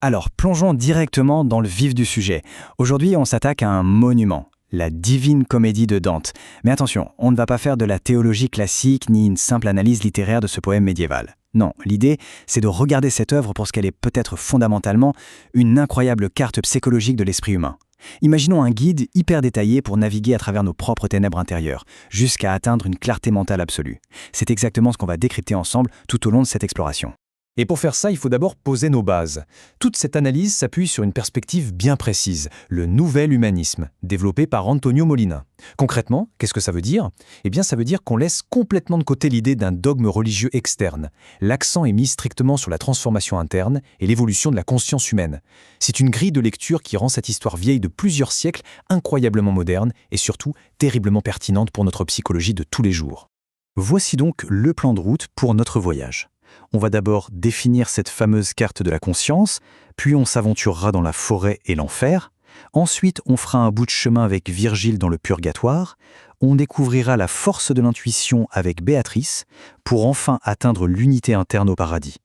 Alors, plongeons directement dans le vif du sujet. Aujourd'hui, on s'attaque à un monument, la Divine Comédie de Dante. Mais attention, on ne va pas faire de la théologie classique ni une simple analyse littéraire de ce poème médiéval. Non, l'idée, c'est de regarder cette œuvre pour ce qu'elle est peut-être fondamentalement une incroyable carte psychologique de l'esprit humain. Imaginons un guide hyper détaillé pour naviguer à travers nos propres ténèbres intérieures, jusqu'à atteindre une clarté mentale absolue. C'est exactement ce qu'on va décrypter ensemble tout au long de cette exploration. Et pour faire ça, il faut d'abord poser nos bases. Toute cette analyse s'appuie sur une perspective bien précise, le nouvel humanisme, développé par Antonio Molina. Concrètement, qu'est-ce que ça veut dire ? Eh bien, ça veut dire qu'on laisse complètement de côté l'idée d'un dogme religieux externe. L'accent est mis strictement sur la transformation interne et l'évolution de la conscience humaine. C'est une grille de lecture qui rend cette histoire vieille de plusieurs siècles incroyablement moderne et surtout terriblement pertinente pour notre psychologie de tous les jours. Voici donc le plan de route pour notre voyage. On va d'abord définir cette fameuse carte de la conscience, puis on s'aventurera dans la forêt et l'enfer. Ensuite, on fera un bout de chemin avec Virgile dans le purgatoire. On découvrira la force de l'intuition avec Béatrice, pour enfin atteindre l'unité interne au paradis.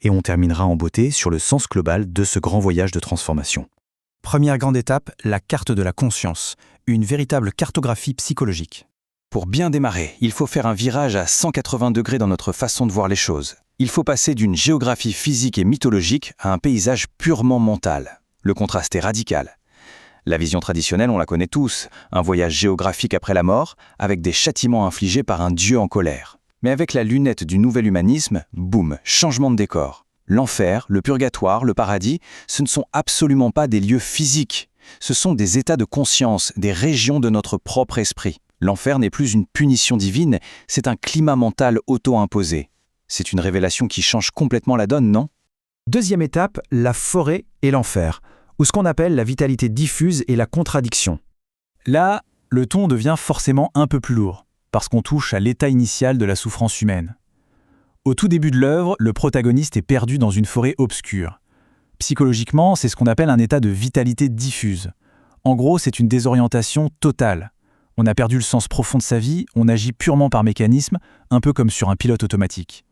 Et on terminera en beauté sur le sens global de ce grand voyage de transformation. Première grande étape, la carte de la conscience, une véritable cartographie psychologique. Pour bien démarrer, il faut faire un virage à 180 degrés dans notre façon de voir les choses. Il faut passer d'une géographie physique et mythologique à un paysage purement mental. Le contraste est radical. La vision traditionnelle, on la connaît tous, un voyage géographique après la mort, avec des châtiments infligés par un dieu en colère. Mais avec la lunette du nouvel humanisme, boum, changement de décor. L'enfer, le purgatoire, le paradis, ce ne sont absolument pas des lieux physiques. Ce sont des états de conscience, des régions de notre propre esprit. L'enfer n'est plus une punition divine, c'est un climat mental auto-imposé. C'est une révélation qui change complètement la donne, non ? Deuxième étape, la forêt et l'enfer, ou ce qu'on appelle la vitalité diffuse et la contradiction. Là, le ton devient forcément un peu plus lourd, parce qu'on touche à l'état initial de la souffrance humaine. Au tout début de l'œuvre, le protagoniste est perdu dans une forêt obscure. Psychologiquement, c'est ce qu'on appelle un état de vitalité diffuse. En gros, c'est une désorientation totale. On a perdu le sens profond de sa vie, on agit purement par mécanisme, un peu comme sur un pilote automatique.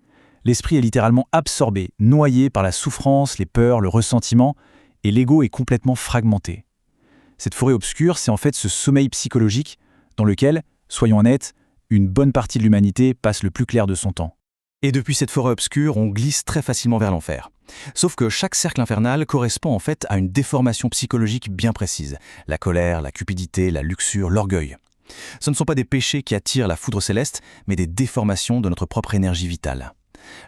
L'esprit est littéralement absorbé, noyé par la souffrance, les peurs, le ressentiment, et l'ego est complètement fragmenté. Cette forêt obscure, c'est en fait ce sommeil psychologique dans lequel, soyons honnêtes, une bonne partie de l'humanité passe le plus clair de son temps. Et depuis cette forêt obscure, on glisse très facilement vers l'enfer. Sauf que chaque cercle infernal correspond en fait à une déformation psychologique bien précise. La colère, la cupidité, la luxure, l'orgueil. Ce ne sont pas des péchés qui attirent la foudre céleste, mais des déformations de notre propre énergie vitale.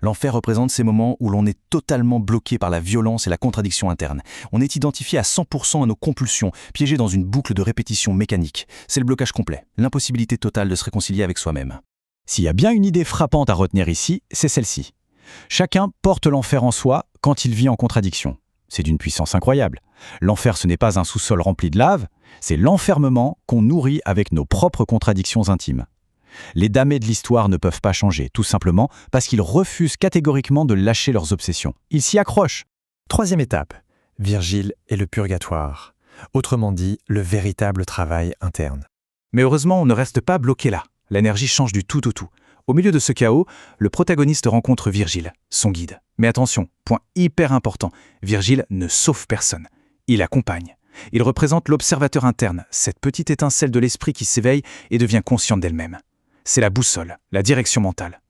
L'enfer représente ces moments où l'on est totalement bloqué par la violence et la contradiction interne. On est identifié à 100% à nos compulsions, piégé dans une boucle de répétition mécanique. C'est le blocage complet, l'impossibilité totale de se réconcilier avec soi-même. S'il y a bien une idée frappante à retenir ici, c'est celle-ci. Chacun porte l'enfer en soi quand il vit en contradiction. C'est d'une puissance incroyable. L'enfer, ce n'est pas un sous-sol rempli de lave, c'est l'enfermement qu'on nourrit avec nos propres contradictions intimes. Les damnés de l'histoire ne peuvent pas changer, tout simplement parce qu'ils refusent catégoriquement de lâcher leurs obsessions. Ils s'y accrochent. Troisième étape, Virgile et le purgatoire. Autrement dit, le véritable travail interne. Mais heureusement, on ne reste pas bloqué là. L'énergie change du tout au tout. Au milieu de ce chaos, le protagoniste rencontre Virgile, son guide. Mais attention, point hyper important, Virgile ne sauve personne. Il accompagne. Il représente l'observateur interne, cette petite étincelle de l'esprit qui s'éveille et devient consciente d'elle-même. C'est la boussole, la direction mentale.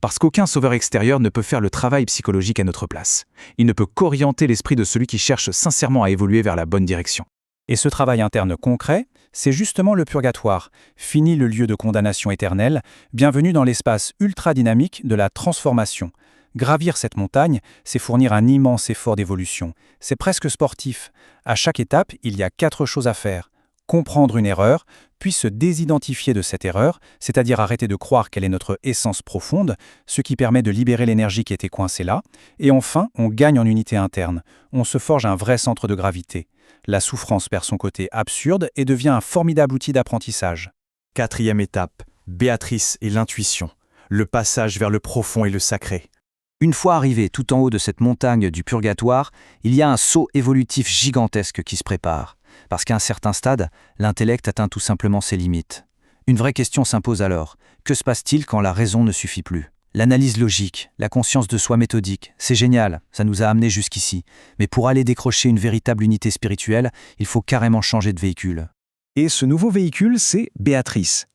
Parce qu'aucun sauveur extérieur ne peut faire le travail psychologique à notre place. Il ne peut qu'orienter l'esprit de celui qui cherche sincèrement à évoluer vers la bonne direction. Et ce travail interne concret, c'est justement le purgatoire. Fini le lieu de condamnation éternelle, bienvenue dans l'espace ultra-dynamique de la transformation. Gravir cette montagne, c'est fournir un immense effort d'évolution. C'est presque sportif. À chaque étape, il y a 4 choses à faire. Comprendre une erreur, puis se désidentifier de cette erreur, c'est-à-dire arrêter de croire qu'elle est notre essence profonde, ce qui permet de libérer l'énergie qui était coincée là. Et enfin, on gagne en unité interne. On se forge un vrai centre de gravité. La souffrance perd son côté absurde et devient un formidable outil d'apprentissage. Quatrième étape, Béatrice et l'intuition. Le passage vers le profond et le sacré. Une fois arrivé tout en haut de cette montagne du purgatoire, il y a un saut évolutif gigantesque qui se prépare. Parce qu'à un certain stade, l'intellect atteint tout simplement ses limites. Une vraie question s'impose alors. Que se passe-t-il quand la raison ne suffit plus ? L'analyse logique, la conscience de soi méthodique, c'est génial, ça nous a amenés jusqu'ici. Mais pour aller décrocher une véritable unité spirituelle, il faut carrément changer de véhicule. Et ce nouveau véhicule, c'est Béatrice.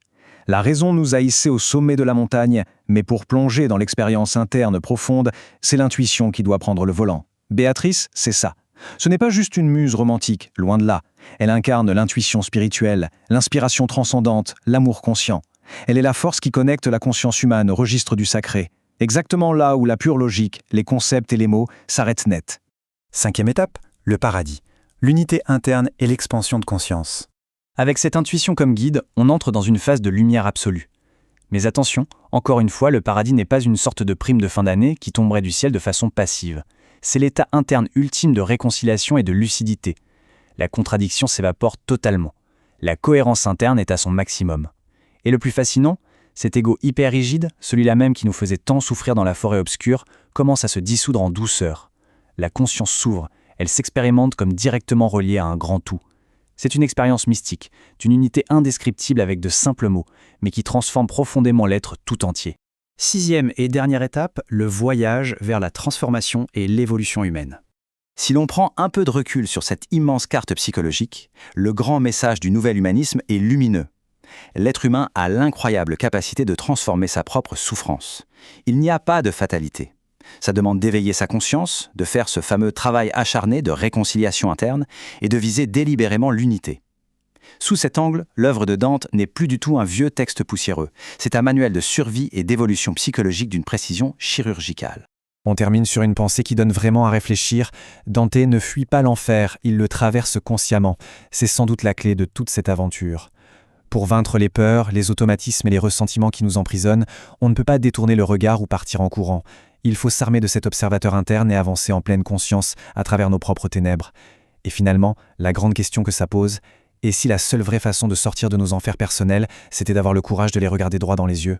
La raison nous a hissés au sommet de la montagne, mais pour plonger dans l'expérience interne profonde, c'est l'intuition qui doit prendre le volant. Béatrice, c'est ça. Ce n'est pas juste une muse romantique, loin de là. Elle incarne l'intuition spirituelle, l'inspiration transcendante, l'amour conscient. Elle est la force qui connecte la conscience humaine au registre du sacré, exactement là où la pure logique, les concepts et les mots s'arrêtent net. 5e étape, le paradis. L'unité interne et l'expansion de conscience. Avec cette intuition comme guide, on entre dans une phase de lumière absolue. Mais attention, encore une fois, le paradis n'est pas une sorte de prime de fin d'année qui tomberait du ciel de façon passive. C'est l'état interne ultime de réconciliation et de lucidité. La contradiction s'évapore totalement. La cohérence interne est à son maximum. Et le plus fascinant, cet ego hyper rigide, celui-là même qui nous faisait tant souffrir dans la forêt obscure, commence à se dissoudre en douceur. La conscience s'ouvre, elle s'expérimente comme directement reliée à un grand tout. C'est une expérience mystique, d'une unité indescriptible avec de simples mots, mais qui transforme profondément l'être tout entier. 6e et dernière étape, le voyage vers la transformation et l'évolution humaine. Si l'on prend un peu de recul sur cette immense carte psychologique, le grand message du nouvel humanisme est lumineux. L'être humain a l'incroyable capacité de transformer sa propre souffrance. Il n'y a pas de fatalité. Ça demande d'éveiller sa conscience, de faire ce fameux travail acharné de réconciliation interne et de viser délibérément l'unité. Sous cet angle, l'œuvre de Dante n'est plus du tout un vieux texte poussiéreux. C'est un manuel de survie et d'évolution psychologique d'une précision chirurgicale. On termine sur une pensée qui donne vraiment à réfléchir. Dante ne fuit pas l'enfer, il le traverse consciemment. C'est sans doute la clé de toute cette aventure. Pour vaincre les peurs, les automatismes et les ressentiments qui nous emprisonnent, on ne peut pas détourner le regard ou partir en courant. Il faut s'armer de cet observateur interne et avancer en pleine conscience à travers nos propres ténèbres. Et finalement, la grande question que ça pose, et si la seule vraie façon de sortir de nos enfers personnels, c'était d'avoir le courage de les regarder droit dans les yeux ?